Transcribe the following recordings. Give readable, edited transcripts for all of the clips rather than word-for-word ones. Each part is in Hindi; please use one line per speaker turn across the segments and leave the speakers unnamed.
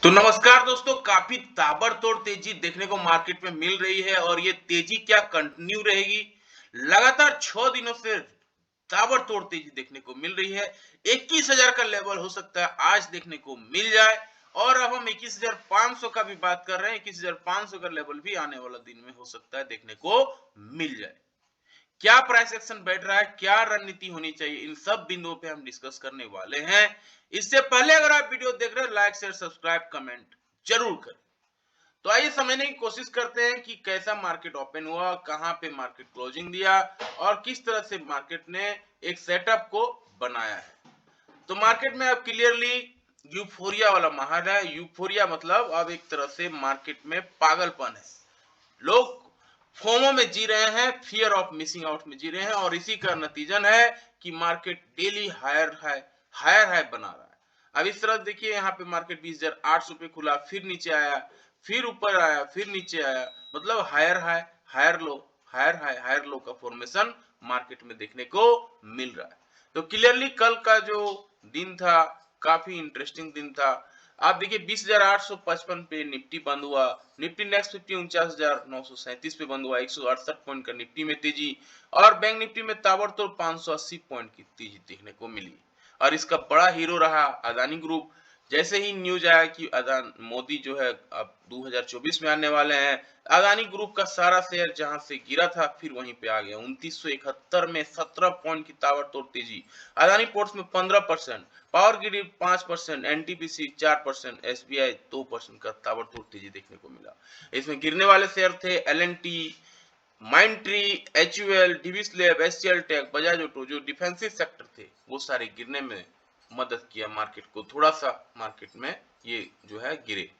तो नमस्कार दोस्तों, काफी ताबड़तोड़ तेजी देखने को मार्केट में मिल रही है और ये तेजी क्या कंटिन्यू रहेगी। लगातार 6 दिनों से ताबड़तोड़ तेजी देखने को मिल रही है। 21,000 का लेवल हो सकता है आज देखने को मिल जाए। और अब हम 21,500 का भी बात कर रहे हैं। 21,500 का लेवल भी आने वाला दिन में हो सकता है देखने को मिल जाए। क्या प्राइस एक्शन बैठ रहा है, क्या रणनीति होनी चाहिए, इन सब बिंदुओं पे हम डिस्कस करने वाले हैं। इससे पहले अगर आप वीडियो देख रहे हैं, लाइक शेयर सब्सक्राइब कमेंट जरूर करें। तो आइए समझने की कोशिश करते हैं कि कैसा मार्केट ओपन हुआ, कहां पे मार्केट क्लोजिंग दिया और किस तरह से मार्केट ने एक सेटअप को बनाया है। तो मार्केट में अब क्लियरली यूफोरिया वाला माहौल है। यूफोरिया मतलब अब एक तरह से मार्केट में पागलपन है। लोग फोमो में जी रहे हैं, फियर ऑफ मिसिंग आउट में जी रहे हैं और इसी का नतीजन है कि मार्केट डेली हायर हाई बना रहा है। अब इस तरह देखिए, यहाँ पे मार्केट 20,800 पे खुला, फिर नीचे आया, फिर ऊपर आया, फिर नीचे आया। मतलब higher high, higher low, higher high, higher low का फॉर्मेशन मार्केट में देखने को मिल रहा है। तो क्लियरली कल का जो दिन था, काफी इंटरेस्टिंग दिन था। आप देखिए 20,855 पे निफ्टी बंद हुआ। निफ्टी नेक्स्ट 50 49,937 पे बंद हुआ। 168 पॉइंट का निफ्टी में तेजी और बैंक निफ्टी में ताबड़तोड़ 580 पॉइंट की तेजी देखने को मिली। और इसका बड़ा हीरो रहा अदानी ग्रुप। जैसे ही न्यूज आया कि अदान मोदी जो है अब 2024 में आने वाले हैं, अदानी ग्रुप का सारा शेयर जहां से गिरा था फिर वहीं पे आ गया। 2971 में 17 पॉइंट की ताबड़तोड़ तेजी। अदानी पोर्ट्स में 15%, पावर ग्रिड 5%, एनटीपीसी 4%, एसबीआई 2% का ताबड़तोड़ तेजी देखने को मिला। इसमें गिरने वाले शेयर थे L N T, Mindtree, HUL, Divi's lab, HCL tech, Bajaj auto. जो डिफेंसिव सेक्टर थे वो सारे गिरने में मदद किया मार्केट को। थोड़ा सा मार्केट में ये जो है गिरे।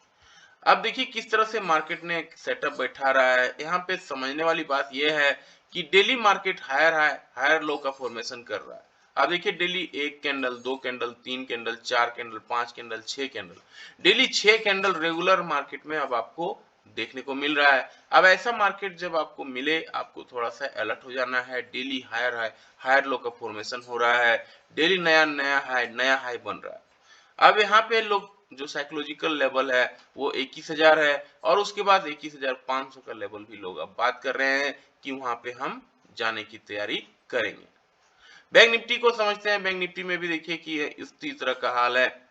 अब देखिए किस तरह से मार्केट ने सेटअप बैठा रहा है। यहाँ पे समझने वाली बात यह है कि daily market higher high higher low का फॉर्मेशन कर रहा है। अब देखिए डेली एक कैंडल, दो कैंडल, तीन कैंडल, चार कैंडल, पांच कैंडल, छह कैंडल, डेली छह कैंडल रेगुलर मार्केट में अब आपको देखने को मिल रहा है। अब ऐसा मार्केट जब आपको मिले, आपको थोड़ा सा अलर्ट हो जाना है। Daily higher high higher low का फॉर्मेशन हो रहा है। डेली नया नया हाई बन रहा है। अब यहाँ पे लोग जो साइकोलॉजिकल लेवल है वो 21,000 है और उसके बाद 21,500 का लेवल भी लोग अब बात कर रहे हैं कि वहां पे हम जाने की तैयारी करेंगे। बैंक निफ्टी को समझते हैं। बैंक निफ्टी में भी देखिए कि इसी तरह का हाल है।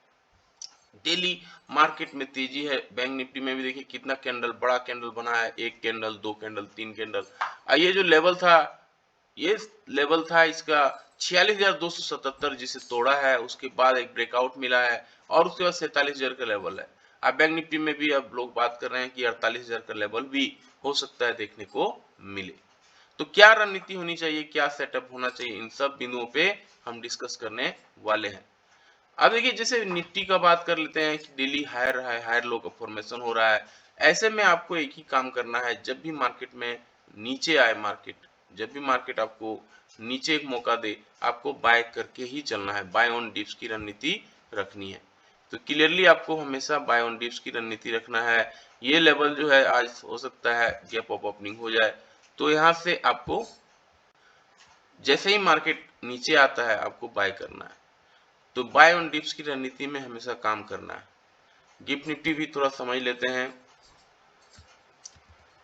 डेली मार्केट में तेजी है। बैंक निफ्टी में भी देखिए कितना कैंडल, बड़ा कैंडल बना है। एक कैंडल, दो कैंडल, तीन कैंडल। ये जो लेवल था, ये लेवल था इसका 46,277 जिसे तोड़ा है। उसके बाद एक ब्रेकआउट मिला है और उसके बाद 47,000 का लेवल है। अब बैंक निफ्टी में भी अब लोग बात कर रहे हैं कि 48,000 का लेवल भी हो सकता है देखने को मिले। तो क्या रणनीति होनी चाहिए, क्या सेटअप होना चाहिए, इन सब बिंदुओं पे हम डिस्कस करने वाले हैं। अब देखिए जैसे निफ्टी का बात कर लेते हैं कि daily higher high higher low का फॉर्मेशन हो रहा है। ऐसे में आपको एक ही काम करना है। जब भी मार्केट में नीचे आए मार्केट, जब भी मार्केट आपको नीचे एक मौका दे, आपको बाय करके ही चलना है। बाय ऑन डिप्स की रणनीति रखनी है। तो क्लियरली आपको हमेशा बाय ऑन डिप्स की रणनीति रखना है। ये लेवल जो है आज हो सकता है गैप अप ओपनिंग हो जाए, तो यहाँ से आपको जैसे ही मार्केट नीचे आता है आपको बाय करना है। तो बाय ऑन डिप्स की रणनीति में हमेशा काम करना है। गिफ्ट निफ्टी भी थोड़ा समझ लेते हैं।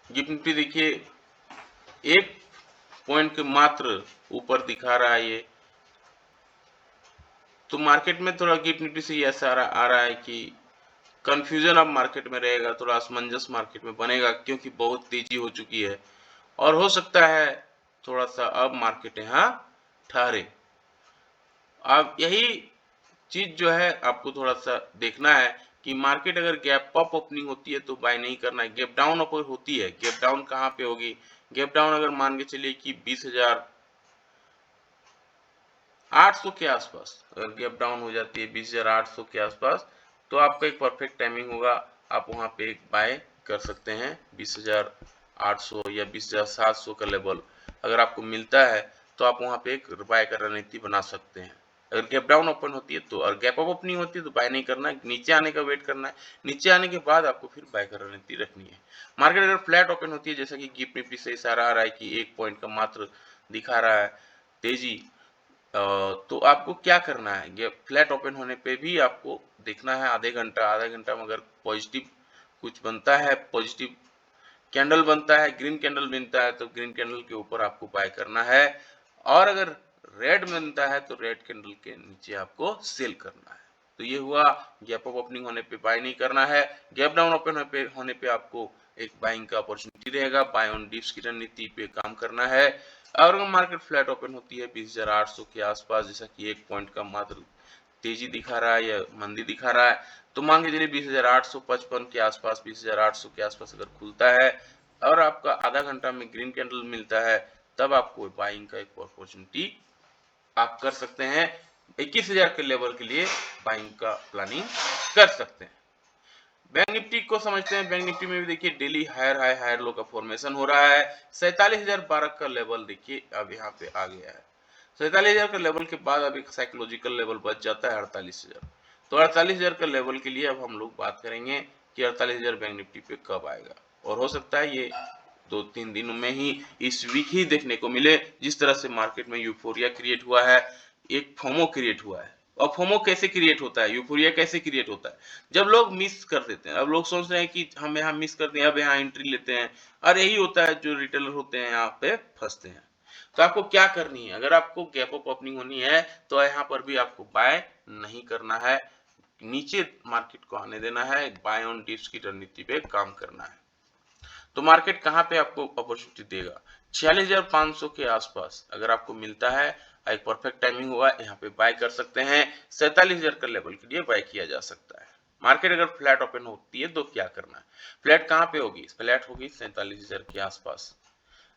गिफ्ट निफ्टी देखिए एक पॉइंट के मात्र ऊपर दिखा रहा है ये। तो मार्केट में थोड़ा गिफ्ट निफ्टी से ऐसा आ रहा है कि कंफ्यूजन अब मार्केट में रहेगा, थोड़ा असमंजस मार्केट में बनेगा क्योंकि बहुत तेजी हो चुकी है और हो सकता है थोड़ा सा अब मार्केट यहाँ ठहरे। अब यही चीज जो है आपको थोड़ा सा देखना है कि मार्केट अगर गैप अप ओपनिंग होती है तो बाय नहीं करना है। गैप डाउन अगर होती है, गैप डाउन कहाँ पे होगी, गैप डाउन अगर मान के चलिए कि 20,800 के आसपास अगर गैप डाउन हो जाती है 20,800 के आसपास, तो आपका एक परफेक्ट टाइमिंग होगा। आप वहां पे एक बाय कर सकते हैं। 20,800 या 20,700 का लेवल अगर आपको मिलता है तो आप वहां पे एक बाय का रणनीति बना सकते हैं। अगर गैप डाउन ओपन होती है तो, और गैप अप ओपनिंग होती है तो बाय नहीं करना है, नीचे आने का वेट करना है। नीचे आने के बाद आपको फिर बाय का रणनीति रखनी है। मार्केट अगर फ्लैट ओपन होती है, जैसा कि गिफ्ट निफ्टी से इशारा आ रहा है कि एक पॉइंट का मात्र दिखा रहा है तेजी, तो आपको क्या करना है, ये फ्लैट ओपन होने पे भी आपको देखना है आधा घंटा में अगर पॉजिटिव कुछ बनता है, पॉजिटिव कैंडल बनता है, ग्रीन कैंडल बनता है तो ग्रीन कैंडल के ऊपर आपको बाय करना है, और अगर रेड बनता है तो रेड कैंडल के नीचे आपको सेल करना है। तो ये हुआ गैप अप ओपनिंग होने पे बाय नहीं करना है, गैप डाउन ओपन होने पे आपको एक बाइंग का अपॉर्चुनिटी रहेगा, बाय ऑन डिप्स की रणनीति पे काम करना है। और अगर मार्केट फ्लैट ओपन होती है 20,800 के आसपास, जैसा कि एक पॉइंट का मात्र तेजी दिखा रहा है या मंदी दिखा रहा है, तो मान के चलिए 20,855 के आसपास, 20,800 के आसपास अगर खुलता है और आपका आधा घंटा में ग्रीन कैंडल मिलता है, तब आपको बाइंग का एक अपॉर्चुनिटी आप कर सकते हैं। 21,000 के लेवल के लिए बाइंग का प्लानिंग कर सकते हैं। बैंक निफ्टी को समझते हैं। बैंक निफ्टी में भी देखिए daily higher high higher low का फॉर्मेशन हो रहा है। 47,012 का लेवल देखिए अब यहाँ पे आ गया है। 47,000 का लेवल के बाद अब एक साइकोलॉजिकल लेवल बच जाता है 48,000। तो 48,000 का लेवल के लिए अब हम लोग बात करेंगे कि 48,000 बैंक निफ्टी पे कब आएगा, और हो सकता है ये 2-3 दिनों में ही, इस वीक ही देखने को मिले। जिस तरह से मार्केट में यूफोरिया क्रिएट हुआ है, एक फोमो क्रिएट हुआ है। और फोमो कैसे क्रिएट होता है, यूफोरिया कैसे क्रिएट होता है, जब लोग मिस कर देते हैं। अब लोग सोच रहे हैं कि हम यहाँ मिस करते हैं, अब यहाँ एंट्री लेते हैं, और यही होता है जो रिटेलर होते हैं यहाँ पे फंसते हैं। तो आपको क्या करनी है, अगर आपको गैप अप ओपनिंग होनी है तो यहाँ पर भी आपको बाय नहीं करना है, नीचे मार्केट को आने देना है, बाय ऑन डिप्स की रणनीति पे काम करना है। तो मार्केट कहाँ पे आपको अपॉर्चुनिटी देगा, 46,500 के आसपास अगर आपको मिलता है, एक परफेक्ट टाइमिंग हुआ, यहाँ पे बाय कर सकते हैं। 47,000 का लेवल के लिए बाय किया जा सकता है। मार्केट अगर फ्लैट ओपन होती है तो क्या करना है, फ्लैट कहाँ पे होगी, फ्लैट होगी 47,000 के आसपास।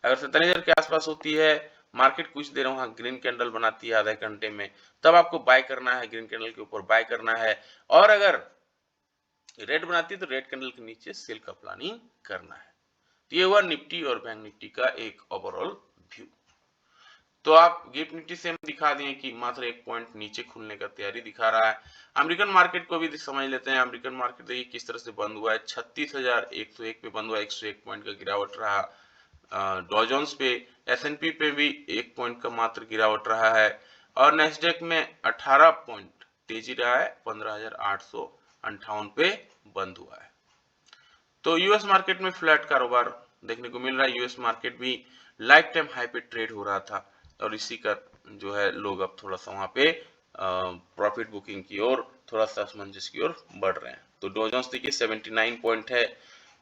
अगर 47,000 के आसपास होती है, मार्केट कुछ देर वहां ग्रीन कैंडल बनाती है आधे घंटे में, तब आपको बाय करना है, ग्रीन कैंडल के ऊपर बाय करना है। और अगर रेड बनाती है तो रेड कैंडल के नीचे सेल का प्लानिंग करना है। तो ये हुआ निफ्टी और बैंक निफ्टी का एक ओवरऑल व्यू। तो आप गिफ्ट निफ्टी से हम दिखा दिए कि मात्र एक पॉइंट नीचे खुलने का तैयारी दिखा रहा है। अमेरिकन मार्केट को भी समझ लेते हैं। अमेरिकन मार्केट देखिए किस तरह से बंद हुआ है, 36,101 पे बंद हुआ, 101 पॉइंट का गिरावट रहा। डॉ जोन्स पे, एसएनपी पे भी 1 पॉइंट का मात्र गिरावट रहा है, और नेस्डेक में 18 पॉइंट तेजी रहा है, 15,858 पे बंद हुआ है। तो यूएस मार्केट में फ्लैट कारोबार देखने को मिल रहा है। यूएस मार्केट भी लाइफ टाइम हाई पे ट्रेड हो रहा था, और इसी का जो है लोग अब थोड़ा सा वहां पे प्रॉफिट बुकिंग की ओर, थोड़ा सा असमंजस की ओर बढ़ रहे हैं। तो डॉ जोन्स देखिए 79 पॉइंट है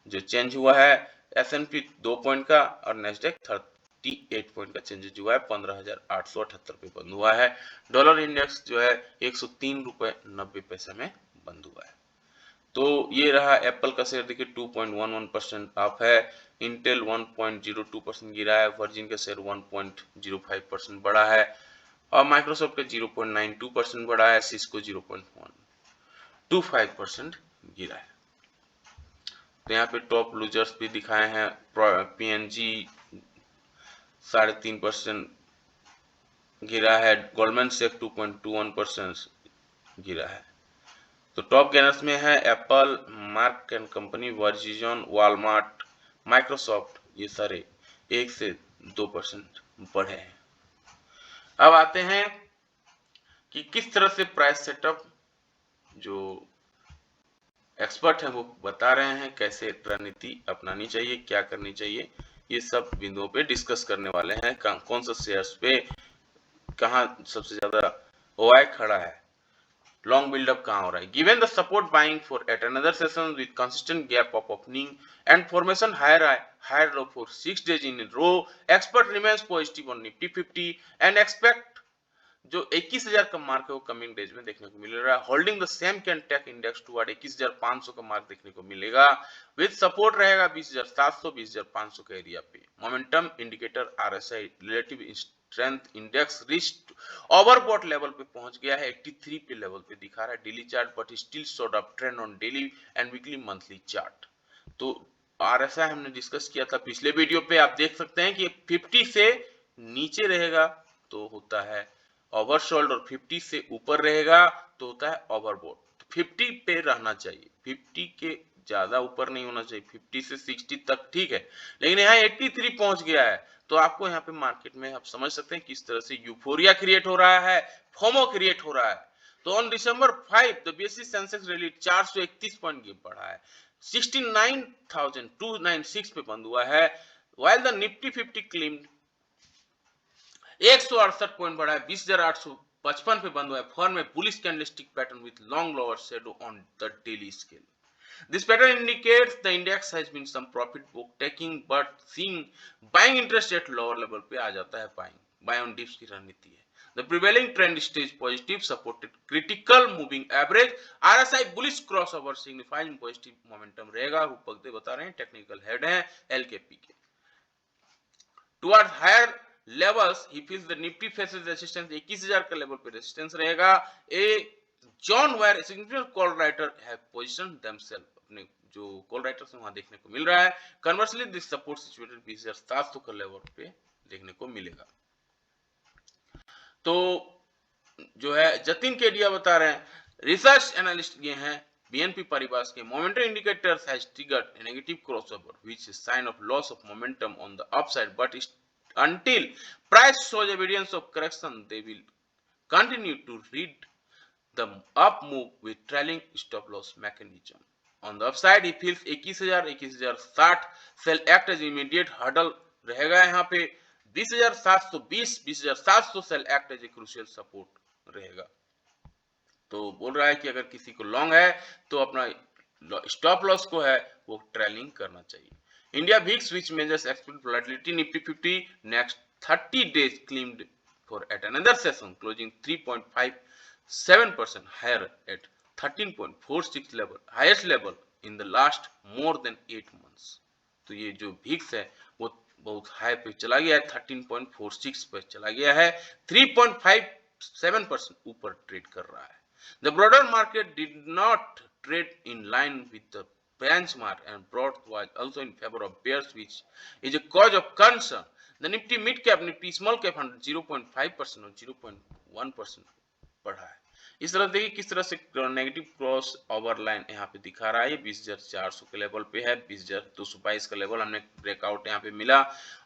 जो चेंज हुआ है, एसएनपी 2 पॉइंट का, और नेस्डेक 38 पॉइंट का चेंजेज हुआ है, 15,878 पे बंद हुआ है। डॉलर इंडेक्स जो है 103 रुपए 90 पैसे में बंद हुआ है। तो ये रहा एप्पल का शेयर देखिए 2.11% अप है, इंटेल 1.02% गिरा है, वर्जिन का शेयर 1.05% बढ़ा है, और माइक्रोसॉफ्ट का 0.92% बढ़ा है, सिस्को 0.125% गिरा है। तो यहाँ पे टॉप लूजर्स भी दिखाए हैं। पीएनजी 3.5% गिरा है, गोल्डमैन सेक 2.21% गिरा है। तो टॉप गेनर्स में है Apple, Mark and company, Verizon, Walmart, Microsoft, ये सारे 1 से 2% बढ़े हैं। अब आते हैं कि किस तरह से प्राइस सेटअप जो एक्सपर्ट हैं वो बता रहे हैं, कैसे रणनीति अपनानी चाहिए, क्या करनी चाहिए, ये सब बिंदुओं पे डिस्कस करने वाले हैं। कौन सा शेयर्स पे कहाँ सबसे ज्यादा ओआई खड़ा है, long build up कहाँ हो रहा है। Given the support buying for at another session with consistent gap of opening and formation higher low for 6 days in a row, expert remains positive on Nifty 50 and expect जो 21,000 का मार्क है वो कमिंग डेज में देखने को मिल रहा है। Holding the same can take index toward 21,500 का मार्क देखने को मिलेगा, विद सपोर्ट रहेगा 20,700 20,500 के एरिया पे। Momentum indicator RSI relative strength index wrist overbought level पे पहुंच गया है, 83 पे लेवल पे दिखा रहा है daily chart, but still showed up trend on daily and weekly monthly chart. तो आरएसआई हमने डिस्कस किया था पिछले वीडियो पे, आप देख सकते हैं कि 50 से नीचे रहेगा तो होता है ओवरसोल्ड, और 50 से ऊपर रहेगा तो होता है ओवरबॉट। 50 पे रहना चाहिए, 50 के ज्यादा ऊपर नहीं होना चाहिए, 50 से 60 तक ठीक है, लेकिन यहाँ 83 पहुंच गया है। तो आपको यहाँ पे मार्केट में आप समझ सकते हैं किस तरह से यूफोरिया क्रिएट हो रहा है, फोमो क्रिएट हो रहा है। तो on December 5 the basis Sensex rally 431 point गिर पड़ा है, 69,296 पे बंद हुआ है, while द निफ्टी 50 क्लिम्ड 168 पॉइंट बढ़ा है, 20,855 पे बंद हुआ है। फर्म में bullish candlestick pattern with long lower shadow on the daily scale. This pattern indicates the index has been some profit book taking, but seeing buying interest at lower level पे आ जाता है, buy on dips की रणनीति है। The prevailing trend stays positive, supported critical moving average, RSI bullish crossover signifying positive momentum रहेगा। रूपक दे बता रहे हैं, टेक्निकल हेड है LKP के। Towards higher levels, he feels the Nifty faces resistance, 21,000 का लेवल पे रेजिस्टेंस रहेगा। A John where significant call writer have positioned themselves, अपने जो कॉल राइटर्स वहां देखने को मिल रहा है। कन्वर्सली दिस सपोर्ट सिचुएटेड 20,700 का लेवल पे देखने को मिलेगा। तो जो है जतिन केडिया बता रहे हैं, रिसर्च एनालिस्ट ये हैं BNP Paribas के, momentum indicators has triggered a negative crossover which is sign of loss of momentum on the upside, but until price shows evidence of correction they will continue to read the up move with trailing stop loss mechanism. On the upside he feels 21,060 sell act as immediate hurdle रहेगा। यहाँ पे 20,720 20,700 sell act as a crucial support रहेगा। तो बोल रहा है कि अगर किसी को लॉन्ग है तो अपना स्टॉप लॉस को है वो ट्रेलिंग करना चाहिए। India VIX which measures expected volatility, Nifty 50 next 30 days climbed for at another session closing 3.57% higher at 13.46 level, highest level in the last more than 8 months। तो ये जो VIX है वो बहुत हाई पे चला गया है, 13.46 पे चला गया है, 3.57% ऊपर ट्रेड कर रहा है। The broader market did not trade in line with the benchmark and broad was also in favor of bears, which is a cause of concern. The Nifty mid cap, Nifty small cap 0.5% और 0.1% बढ़ा है। इस तरह देखिए किस तरह से नेगेटिव क्रॉस ओवर लाइन यहाँ पे दिखा रहा है। ये 20,400 के लेवल पे है, 20,222 का लेवल हमने ब्रेकआउट यहाँ पे मिला,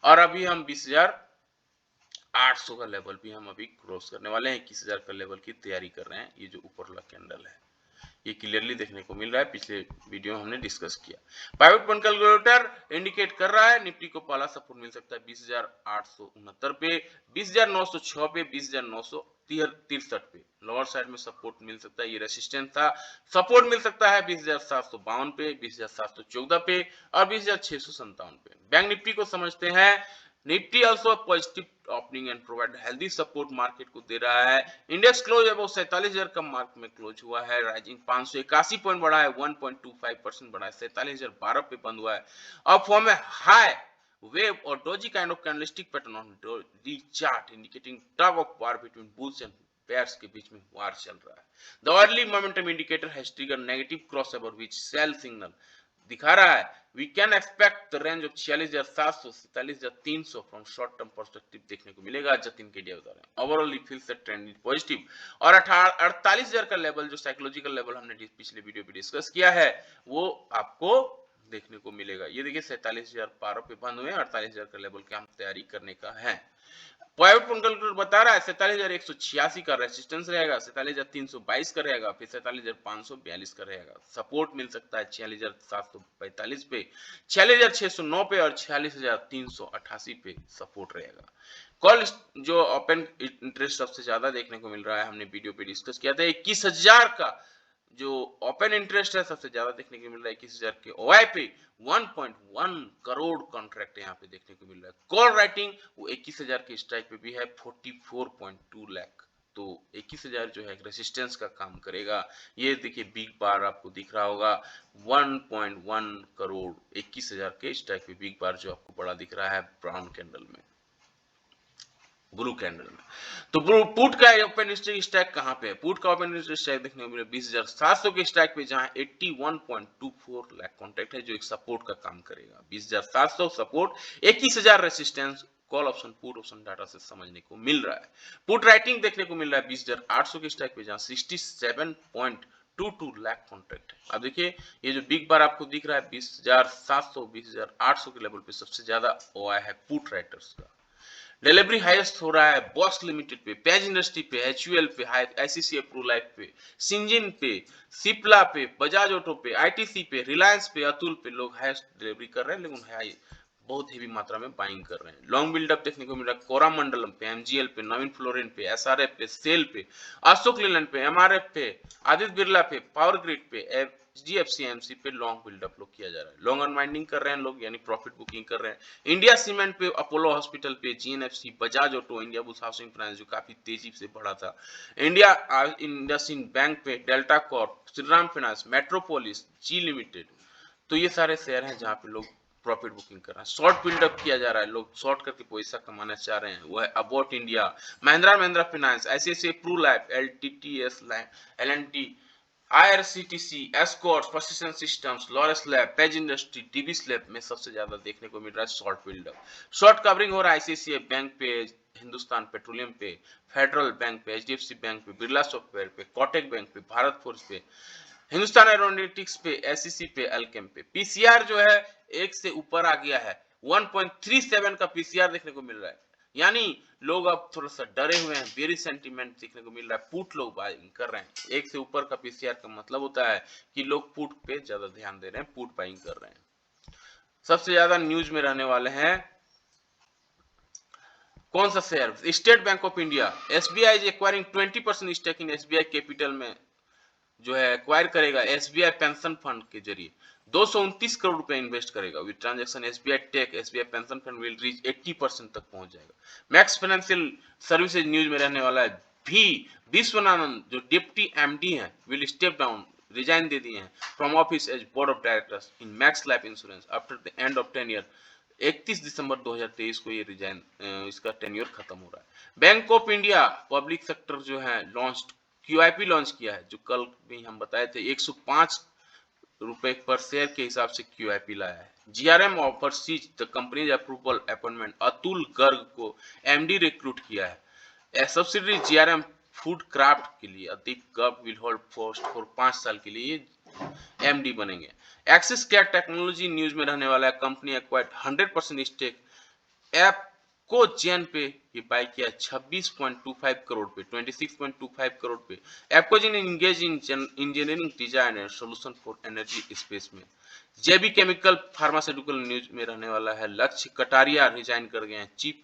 और अभी हम 20,800 का लेवल भी हम अभी क्रॉस करने वाले हैं। 21,000 का लेवल की तैयारी कर रहे हैं। ये जो ऊपर वाला कैंडल है ये क्लियरली देखने को मिल रहा है, पिछले वीडियो में हमने डिस्कस किया। पाइवट पॉइंट कैलकुलेटर इंडिकेट कर रहा है निफ्टी को पहला सपोर्ट मिल सकता है 20,869 पे, 20,906 पे, 20,963 पे लोअर साइड में सपोर्ट मिल सकता है। ये रेसिस्टेंस था, सपोर्ट मिल सकता है 20,752 पे, 20,714 पे और 20,657 पे। बैंक निफ्टी को समझते हैं, Nifty also positive opening and provide healthy support market को दे रहा है। इंडेक्स क्लोज अबव 47,000 का मार्क में क्लोज हुआ है, राइजिंग 581 पॉइंट बढ़ा है, 1.25% बढ़ा है, 47,012 पे बंद हुआ है। अब फॉर्म में हाई वेव और doji kind of candlestick pattern on the chart indicating tug of war between bulls and bears के बीच में वार चल रहा है। The early momentum indicator has triggered negative crossover which sell signal दिखा रहा है। We can expect the range of 46,700 47,300 from short term perspective देखने को मिलेगा। जतिन केडिया बता रहे हैं overall he feels the trend is positive, और 48,000 का लेवल जो साइकोलॉजिकल लेवल हमने पिछले वीडियो पे डिस्कस किया है वो आपको देखने को मिलेगा। ये देखिए 47,012 पे बंद हुए, 48,000 का लेवल की हम तैयारी करने का है। पाइवट पॉइंट कैलकुलेटर बता रहा है 47,186 का रेसिस्टेंस रहेगा, 47,322 का रहेगा, फिर 47,542 का रहेगा। सपोर्ट मिल सकता है 46,745 पे, 46,609 पे और 46,388 पे सपोर्ट रहेगा। कॉल जो ओपन इंटरेस्ट सबसे ज्यादा देखने को मिल रहा है, हमने वीडियो पे डिस्कस किया था। 21,000 का जो ओपन इंटरेस्ट है सबसे ज्यादा देखने को मिल रहा है 21,000 के ओआई पे 1.1 करोड़ कॉन्ट्रैक्ट यहाँ पे देखने को मिल रहा है। कॉल राइटिंग वो 21,000 के स्ट्राइक पे भी है 44.2 लाख। तो 21,000 जो है रेसिस्टेंस का काम करेगा। ये देखिए बिग बार आपको दिख रहा होगा 1.1 करोड़ 21,000 के स्ट्राइक पे बिग बार जो आपको बड़ा दिख रहा है ब्राउन कैंडल में, ब्लू कैंडल में। तो पुट का ओपन स्ट्राइक कहां पे है? पुट का ओपन स्ट्राइक देखने को मिला 20,700 के स्ट्राइक पे, जहां 81.24 लाख कॉन्ट्रैक्ट है जो एक सपोर्ट का काम करेगा। 20,700 support, 21,000 resistance. Call option put option data से समझने को मिल रहा है। पुट राइटिंग देखने को मिल रहा है 20,800 के स्ट्राइक पे, जहां 67.2 2 लाख कॉन्ट्रैक्ट है। अब देखिए ये जो बिग बार आपको दिख रहा है 20,700 20,800 के लेवल पे सबसे ज्यादा वो आया है पुट राइटर्स का। डिलीवरी हाईएस्ट हो रहा है बॉस लिमिटेड पे, पेज इंडस्ट्री पे, एचयूएल पे, आईसीसीआई प्रो लाइफ पे, सिंजिन पे, सिप्ला पे, बजाज ऑटो पे, आईटीसी पे, रिलायंस पे, अतुल पे लोग हाईएस्ट डिलीवरी कर रहे हैं, लेकिन हाई बहुत हेवी मात्रा में बाइंग कर रहे हैं। लॉन्ग बिल्डअप देखने को मिल रहा है कोरामंडलम पे, एमजीएल पे, नवीन फ्लोरिन पे, एसआरएफ पे, सेल पे, अशोक लेलैंड पे, एमआरएफ पे, आदित्य बिरला पे, पावर ग्रिड पे, एचडीएफसी एमसी पे लॉन्ग बिल्डअप लोग किया जा रहा है। लॉन्ग अनवाइंडिंग कर रहे हैं लोग, यानी प्रॉफिट बुकिंग कर रहे हैं। इंडिया सीमेंट पे, अपोलो हॉस्पिटल पे, GNFC, Bajaj auto, India Bulls Housing Finance जो काफी तेजी से बढ़ा था, इंडसइंड बैंक पे, Delta Corp, Shriram finance, Metropolis, Zee limited. तो ये सारे शेयर हैं जहां पे लोग प्रॉफिट बुकिंग कर रहे हैं। शॉर्ट बिल्डअप किया जा रहा है, लोग शॉर्ट करके पैसा कमाना चाह रहे हैं, वो है about India, Mahindra finance, ICICI pru life, LTTS, L N T, IRCTC, Escorts, Persistent Systems, Laurus lab, Page industry, डीबी स्लैब में सबसे ज्यादा देखने को मिल रहा है शॉर्ट बिल्डअप। शॉर्ट कवरिंग हो रहा है आईसीआईसीआई बैंक पे, हिंदुस्तान पेट्रोलियम पे, फेडरल बैंक पे, एचडीएफसी बैंक पे, बिरला सॉफ्टवेयर पे, कोटक बैंक पे, भारत फोर्स पे, हिंदुस्तान एरोनॉटिक्स पे, एससीसी पे, अल्केम पे। पीसीआर जो है एक से ऊपर आ गया है, 1.37 का पीसीआर देखने को मिल रहा है, यानी लोग अब थोड़ा सा डरे हुए हैं, बेरी सेंटीमेंट देखने को मिल रहा है, पुट लोग बाइंग कर रहे हैं। एक से ऊपर का पीसीआर का मतलब होता है कि लोग पुट पे ज्यादा ध्यान दे रहे हैं, पुट बाइंग कर रहे हैं। सबसे ज्यादा न्यूज में रहने वाले हैं कौन सा share? State Bank of India, SBI is acquiring 20% stake in SBI capital में जो है एक्वायर करेगा एसबीआई पेंशन फंड के जरिए, 229 करोड़ रुपए इन्वेस्ट करेगा। With transaction SBI tech, SBI pension fund will reach 80% तक पहुंच जाएगा। मैक्स फाइनेंशियल सर्विसेज न्यूज में रहने वाला है। भी विश्वनाथन जो डिप्टी एमडी हैं विल स्टेप डाउन, रिजाइन दे दिए हैं from office as board of directors in Max Life Insurance after the end of 10 year. 31 दिसंबर 2023 को ये रिजाइन इसका टेन्योर खत्म हो रहा है। Bank of India public sector जो है लॉन्च क्यूआईपी लॉन्च किया है, जो कल भी हम बताए थे 105 रुपए पर शेयर के हिसाब से क्यूआईपी लाया है। GRM offer sees the company's approval appointment, Atul Garg को एमडी रिक्रूट किया है। A subsidiary GRM food craft के लिए अधिक Garg will hold post for 5 साल के लिए एमडी बनेंगे। एक्सिस केयर टेक्नोलॉजी न्यूज में रहने वाला है, कंपनी एक्वायर्ड 100% स्टेक ऐप को जेन पे ये बाय किया 26.25 करोड़ पे, 26.25 करोड़ पे। एप्कोजिन engage in engineering design and solution for energy space में। जेबी केमिकल फार्मास्यूटिकल न्यूज में रहने वाला है, लक्ष्य कटारिया रिजाइन कर गए हैं चीफ,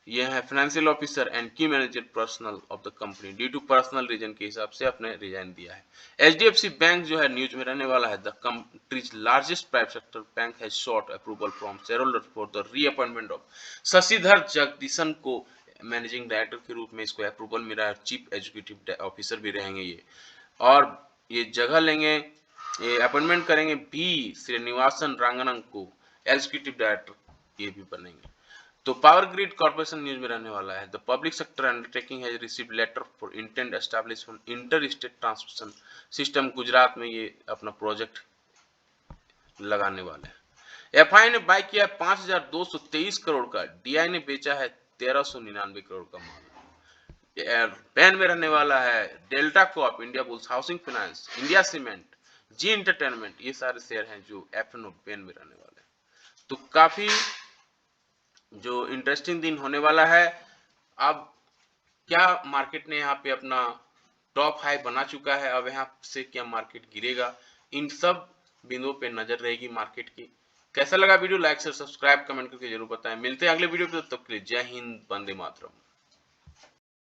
ये है financial officer and key manager personnel of the company, due to personal reason के हिसाब से अपने रिजाइन दिया है। एचडीएफसी बैंक जो है न्यूज में रहने वाला है, the country's largest private sector bank has sought approval from shareholder for the reappointment of Shashidhar Jagdishan को मैनेजिंग डायरेक्टर के रूप में इसको अप्रूवल मिला है, चीफ एग्जीक्यूटिव ऑफिसर भी रहेंगे ये, और ये जगह लेंगे, ये अपॉइंटमेंट करेंगे बी श्रीनिवासन रांगनन को एग्जीक्यूटिव डायरेक्टर, ये भी बनेंगे। तो पावर ग्रिड कॉर्पोरेशन न्यूज में रहने वाला है, the public sector undertaking has received letter for intent establishment inter state transmission system, Gujarat में ये अपना प्रोजेक्ट लगाने वाले हैं। एफआई ने बाय किया 5,223 करोड़ का, डीआई ने बेचा है 1,399 करोड़ का माल। बैन में रहने वाला है Delta Corp, India Bulls Housing Finance, India Cement, Zee Entertainment, ये सारे शेयर हैं जो एफएनओ बैन में रहने वाले हैं। तो काफी जो इंटरेस्टिंग दिन होने वाला है। अब क्या मार्केट ने यहाँ पे अपना टॉप हाई बना चुका है, अब यहाँ से क्या मार्केट गिरेगा, इन सब बिंदुओं पे नजर रहेगी मार्केट की। कैसा लगा वीडियो, लाइक से सब्सक्राइब कमेंट करके जरूर बताएं। मिलते हैं अगले वीडियो पे, तब तक के लिए जय हिंद, वंदे मातरम।